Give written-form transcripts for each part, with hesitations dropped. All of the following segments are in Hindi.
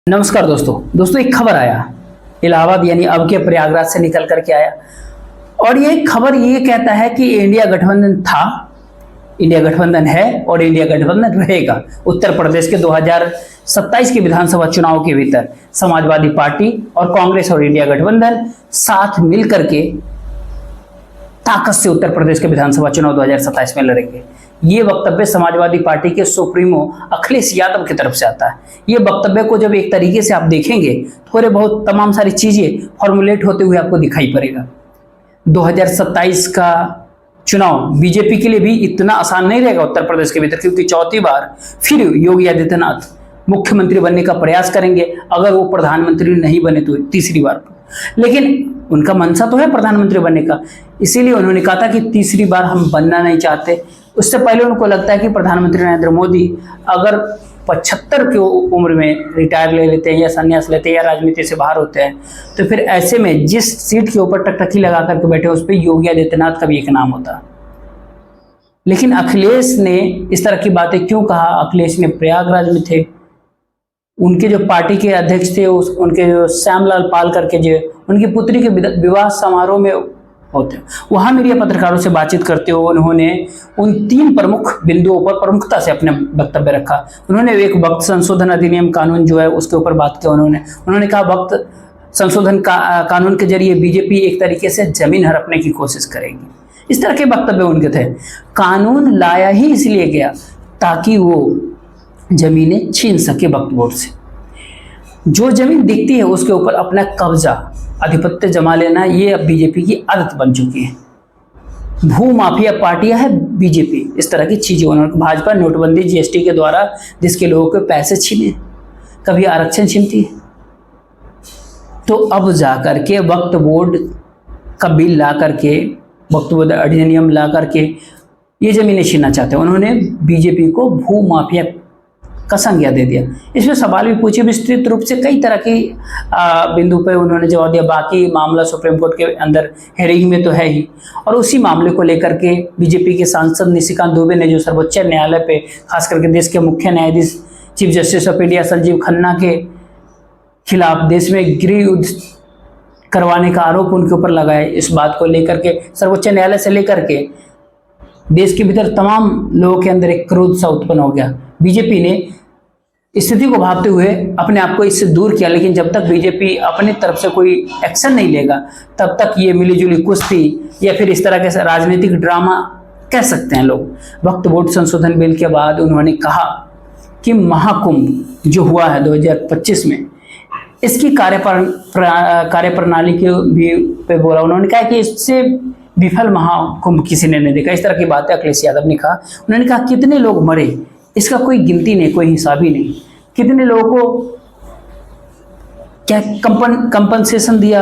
नमस्कार दोस्तों एक खबर आया इलाहाबाद यानी अब के प्रयागराज से निकल करके आया और ये खबर ये कहता है कि इंडिया गठबंधन था, इंडिया गठबंधन है और इंडिया गठबंधन रहेगा। उत्तर प्रदेश के 2027 के विधानसभा चुनाव के भीतर समाजवादी पार्टी और कांग्रेस और इंडिया गठबंधन साथ मिल करके ताकत से उत्तर प्रदेश के विधानसभा चुनाव 2027 में लड़ेंगे। ये वक्तव्य समाजवादी पार्टी के सुप्रीमो अखिलेश यादव की तरफ से आता है। ये वक्तव्य को जब एक तरीके से आप देखेंगे थोड़े बहुत तमाम सारी चीजें फॉर्मुलेट होते हुए आपको दिखाई पड़ेगा। 2027 का चुनाव बीजेपी के लिए भी इतना आसान नहीं रहेगा उत्तर प्रदेश के भीतर, क्योंकि चौथी बार फिर योगी आदित्यनाथ मुख्यमंत्री बनने का प्रयास करेंगे। अगर वो प्रधानमंत्री नहीं बने तो तीसरी बार, लेकिन उनका मनसा तो है प्रधानमंत्री बनने का, इसीलिए उन्होंने कहा था कि तीसरी बार हम बनना नहीं चाहते। उससे पहले उनको लगता है कि प्रधानमंत्री नरेंद्र मोदी अगर 75 की उम्र में रिटायर ले लेते हैं या संन्यास लेते हैं या राजनीति से बाहर होते हैं तो फिर ऐसे में जिस सीट के ऊपर टकटकी लगा करके बैठे उस पर योगी आदित्यनाथ का भी एक नाम होता। लेकिन अखिलेश ने इस तरह की बातें क्यों कहा? अखिलेश ने प्रयागराज में थे, उनके जो पार्टी के अध्यक्ष थे उनके जो श्यामलाल पाल करके जो उनकी पुत्री के विवाह समारोह में होते, वहां मीडिया पत्रकारों से बातचीत करते हुए उन्होंने उन 3 प्रमुख बिंदुओं पर प्रमुखता से अपने वक्तव्य रखा। उन्होंने एक वक्त संशोधन अधिनियम कानून जो है उसके ऊपर बात की। उन्होंने कहा वक्त संशोधन कानून के जरिए बीजेपी एक तरीके से जमीन हड़पने की कोशिश करेगी। इस तरह के वक्तव्य उनके थे। कानून लाया ही इसलिए गया ताकि वो जमीनें छीन सके वक्फ बोर्ड से। जो जमीन दिखती है उसके ऊपर अपना कब्जा आधिपत्य जमा लेना, ये अब बीजेपी की आदत बन चुकी है। भू माफिया पार्टियां है बीजेपी, इस तरह की चीजें उन्होंने भाजपा नोटबंदी जीएसटी के द्वारा जिसके लोगों के पैसे छीने, कभी आरक्षण छीनती है, तो अब जाकर के वक्फ बोर्ड का बिल ला करके वक्फ बोर्ड अधिनियम ला करके ये जमीनें छीनना चाहते हैं। उन्होंने बीजेपी को भू माफिया का संज्ञा दे दिया। इसमें सवाल भी पूछे विस्तृत रूप से, कई तरह की बिंदु पे उन्होंने जवाब दिया। बाकी मामला सुप्रीम कोर्ट के अंदर हेयरिंग में तो है ही, और उसी मामले को लेकर के बीजेपी के सांसद निशिकांत दुबे ने जो सर्वोच्च न्यायालय पे खास करके देश के मुख्य न्यायाधीश chief justice of India Sanjeev Khanna के खिलाफ देश में गृह युद्ध करवाने का आरोप उनके ऊपर लगाए, इस बात को लेकर के सर्वोच्च न्यायालय से लेकर के देश के भीतर तमाम लोगों के अंदर एक क्रोध सा उत्पन्न हो गया। बीजेपी ने स्थिति को भांपते हुए अपने आप को इससे दूर किया, लेकिन जब तक बीजेपी अपनी तरफ से कोई एक्शन नहीं लेगा तब तक ये मिलीजुली कुश्ती या फिर इस तरह के राजनीतिक ड्रामा कह सकते हैं लोग। वक्फ बोर्ड संशोधन बिल के बाद उन्होंने कहा कि महाकुंभ जो हुआ है 2025 में, इसकी कार्यप्रणाली के भी पे बोला। उन्होंने कहा कि इससे विफल महाकुंभ किसी ने नहीं देखा। इस तरह की बातें अखिलेश यादव ने कहा। उन्होंने कहा कितने लोग मरे इसका कोई गिनती नहीं, कोई हिसाब ही नहीं। कितने लोगों को क्या कंपनसेशन दिया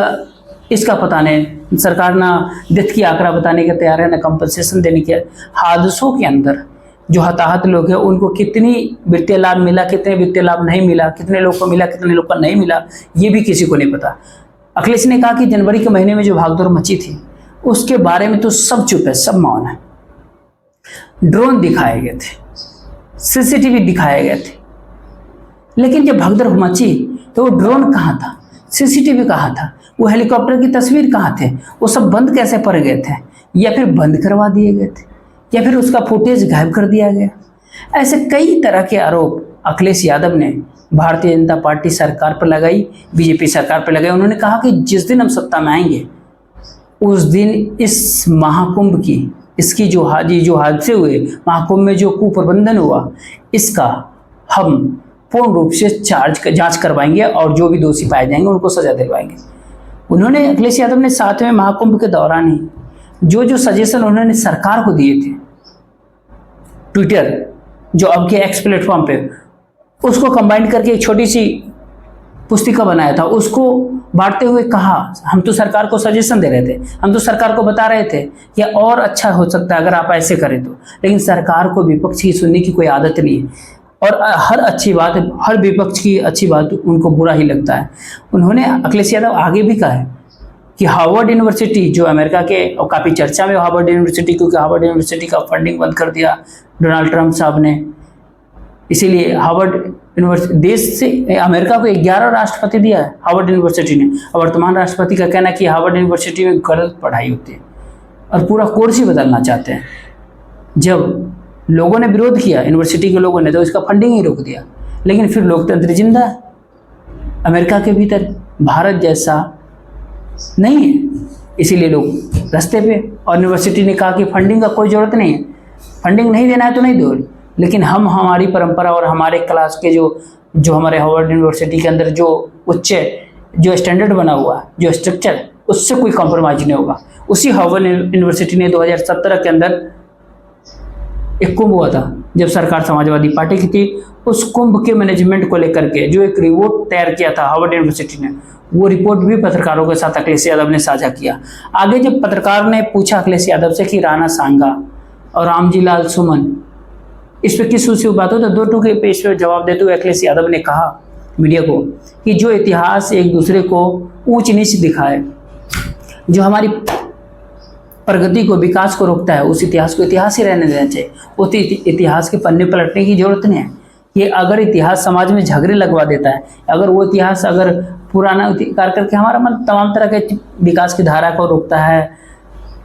इसका पता नहीं। सरकार ना डेथ की आंकड़ा बताने के तैयार है, ना कंपनसेशन देने के। हादसों के अंदर जो हताहत लोग हैं उनको कितनी वित्तीय लाभ मिला, कितने वित्तीय लाभ नहीं मिला, कितने लोग को मिला, कितने लोग को नहीं मिला, ये भी किसी को नहीं पता। अखिलेश ने कहा कि जनवरी के महीने में जो भागदौड़ मची थी उसके बारे में तो सब चुप है, सब मौन है। ड्रोन दिखाए गए थे, सीसीटीवी दिखाए गए थे, लेकिन जब भगदड़ मची तो वो ड्रोन कहाँ था, सीसीटीवी कहाँ था, वो हेलीकॉप्टर की तस्वीर कहाँ थे, वो सब बंद कैसे पड़ गए थे, या फिर बंद करवा दिए गए थे, या फिर उसका फुटेज गायब कर दिया गया। ऐसे कई तरह के आरोप अखिलेश यादव ने भारतीय जनता पार्टी सरकार पर लगाई, बीजेपी सरकार पर लगाई। उन्होंने कहा कि जिस दिन हम सत्ता में आएंगे उस दिन इस महाकुंभ की, इसकी जो हादसे हुए, महाकुंभ में जो कुप्रबंधन हुआ, इसका हम पूर्ण रूप से जांच करवाएंगे और जो भी दोषी पाए जाएंगे उनको सजा दिलवाएंगे। उन्होंने अखिलेश यादव ने 7वें महाकुंभ के दौरान ही जो सजेशन उन्होंने सरकार को दिए थे ट्विटर जो अब के एक्स प्लेटफॉर्म पे, उसको कंबाइन करके एक छोटी सी पुस्तिका बनाया था। उसको बांटते हुए कहा हम तो सरकार को सजेशन दे रहे थे, हम तो सरकार को बता रहे थे कि और अच्छा हो सकता है अगर आप ऐसे करें तो, लेकिन सरकार को विपक्ष की सुनने की कोई आदत नहीं है और हर अच्छी बात, हर विपक्ष की अच्छी बात उनको बुरा ही लगता है। उन्होंने अखिलेश यादव आगे भी कहा है कि हार्वर्ड यूनिवर्सिटी जो अमेरिका के, और काफ़ी चर्चा में हार्वर्ड यूनिवर्सिटी, क्योंकि हार्वर्ड यूनिवर्सिटी का फंडिंग बंद कर दिया डोनाल्ड ट्रंप साहब ने, इसीलिए हार्वर्ड देश से अमेरिका को 11 राष्ट्रपति दिया है हार्वर्ड यूनिवर्सिटी ने, और वर्तमान राष्ट्रपति का कहना है कि हार्वर्ड यूनिवर्सिटी में गलत पढ़ाई होती है और पूरा कोर्स ही बदलना चाहते हैं। जब लोगों ने विरोध किया, यूनिवर्सिटी के लोगों ने, तो इसका फंडिंग ही रोक दिया। लेकिन फिर लोकतंत्र जिंदा है अमेरिका के भीतर, भारत जैसा नहीं है, इसीलिए लोग रास्ते पे। और यूनिवर्सिटी ने कहा कि फंडिंग का कोई ज़रूरत नहीं है, फंडिंग नहीं देना है तो नहीं दो, लेकिन हम हमारी परंपरा और हमारे क्लास के जो हमारे हार्वर्ड यूनिवर्सिटी के अंदर जो उच्च जो स्टैंडर्ड बना हुआ है, जो स्ट्रक्चर है, उससे कोई कॉम्प्रोमाइज नहीं होगा। उसी हार्वर्ड यूनिवर्सिटी ने 2017 के अंदर एक कुंभ हुआ था जब सरकार समाजवादी पार्टी की थी, उस कुंभ के मैनेजमेंट को लेकर के जो एक रिपोर्ट तैयार किया था हार्वर्ड यूनिवर्सिटी ने, वो रिपोर्ट भी पत्रकारों के साथ अखिलेश यादव ने साझा किया। आगे जब पत्रकार ने पूछा अखिलेश यादव से कि राणा सांगा और रामजी लाल सुमन इस पर किस सूची बात हो, तो 2 के पेश पर जवाब देते हुए अखिलेश यादव ने कहा मीडिया को कि जो इतिहास एक दूसरे को ऊंच नीच दिखाए, जो हमारी प्रगति को, विकास को रोकता है, उस इतिहास को इतिहास ही रहने देना चाहिए। उस इतिहास के पन्ने पलटने की जरूरत नहीं है। ये अगर इतिहास समाज में झगड़े लगवा देता है, अगर वो इतिहास अगर पुराना कार्य करके हमारा मन तमाम तरह के विकास की धारा को रोकता है,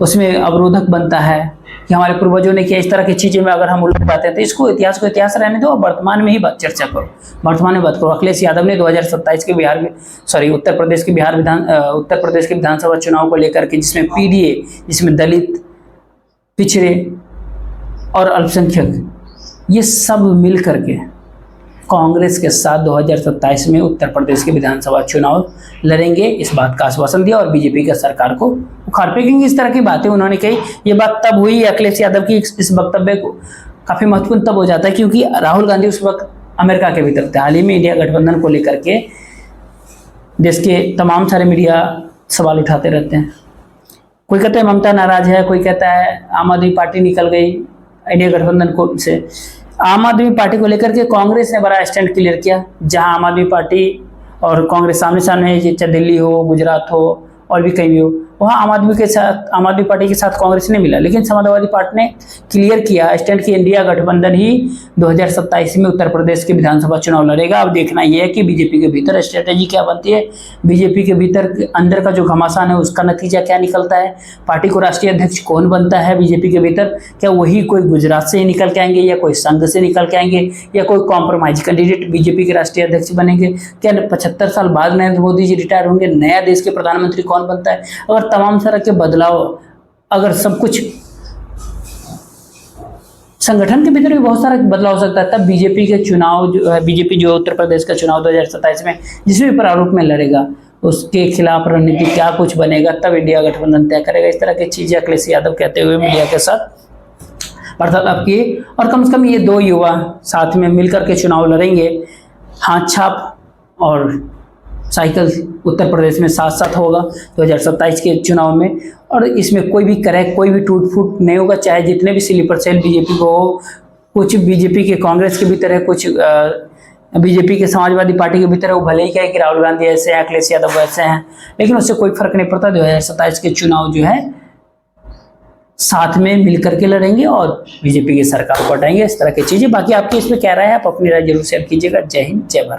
उसमें अवरोधक बनता है कि हमारे पूर्वजों ने किया, इस तरह की चीज़ें में अगर हम उलझ पाते हैं, तो इसको इतिहास रहने दो और वर्तमान में ही चर्चा करो, वर्तमान में बात करो। अखिलेश यादव ने 2027 के उत्तर प्रदेश के विधानसभा चुनाव को लेकर के, जिसमें पीडीए, जिसमें दलित, पिछड़े और अल्पसंख्यक, ये सब मिल करके कांग्रेस के साथ 2027 में उत्तर प्रदेश के विधानसभा चुनाव लड़ेंगे, इस बात का आश्वासन दिया और बीजेपी का सरकार को उखाड़ फेंकेंगे। इस तरह की बातें उन्होंने कही। ये बात तब हुई, अखिलेश यादव की इस वक्तव्य को काफ़ी महत्वपूर्ण तब हो जाता है क्योंकि राहुल गांधी उस वक्त अमेरिका के भीतर थे। हाल ही में इंडिया गठबंधन को लेकर के देश के तमाम सारे मीडिया सवाल उठाते रहते हैं। कोई कहता है ममता नाराज है, कोई कहता है आम आदमी पार्टी निकल गई इंडिया गठबंधन को से। आम आदमी पार्टी को लेकर के कांग्रेस ने बड़ा स्टैंड क्लियर किया, जहां आम आदमी पार्टी और कांग्रेस सामने सामने है, चाहे दिल्ली हो, गुजरात हो और भी कहीं भी हो, वहाँ आम आदमी पार्टी के साथ कांग्रेस ने मिला। लेकिन समाजवादी पार्टी ने क्लियर किया स्टैंड की इंडिया गठबंधन ही 2027 में उत्तर प्रदेश के विधानसभा चुनाव लड़ेगा। अब देखना यह है कि बीजेपी के भीतर स्ट्रेटेजी क्या बनती है, बीजेपी के भीतर अंदर का जो घमासान है उसका नतीजा क्या निकलता है, पार्टी को राष्ट्रीय अध्यक्ष कौन बनता है बीजेपी के भीतर, क्या वही कोई गुजरात से ही निकल के आएंगे या कोई संघ से निकल के आएंगे या कोई कॉम्प्रोमाइज कैंडिडेट बीजेपी के राष्ट्रीय अध्यक्ष बनेंगे, क्या 75 साल बाद नरेंद्र मोदी जी रिटायर होंगे, नया देश के प्रधानमंत्री कौन बनता है। अगर तमाम तरह के बदलाव, अगर सब कुछ, संगठन के भीतर भी बहुत सारा बदलाव हो सकता है, तब बीजेपी के चुनाव जो है, बीजेपी जो उत्तर प्रदेश का चुनाव 2027 में जिस भी प्रारूप में लड़ेगा उसके खिलाफ रणनीति क्या कुछ बनेगा, तब इंडिया गठबंधन तय करेगा। इस तरह की चीजें अखिलेश यादव कहते हुए मीडिया के साथ वार्तालाप किए। और कम से कम ये 2 युवा साथ में मिलकर के चुनाव लड़ेंगे, हाथ छाप और साइकिल उत्तर प्रदेश में साथ साथ होगा 2027 के चुनाव में। और इसमें कोई भी क्रैक, कोई भी टूट फूट नहीं होगा, चाहे जितने भी स्लीपर सेल बीजेपी को हो, कुछ बीजेपी के कांग्रेस के भीतर है, कुछ बीजेपी के समाजवादी पार्टी के भीतर है, वो भले ही कहे कि राहुल गांधी ऐसे हैं, अखिलेश यादव वैसे हैं, लेकिन उससे कोई फर्क नहीं पड़ता। 2027 के चुनाव जो है साथ में मिलकर के लड़ेंगे और बीजेपी की सरकार को हटाएंगे, इस तरह की चीजें। बाकी आपकी इसमें क्या राय है, आप अपनी राय जरूर शेयर कीजिएगा। जय हिंद, जय भारत।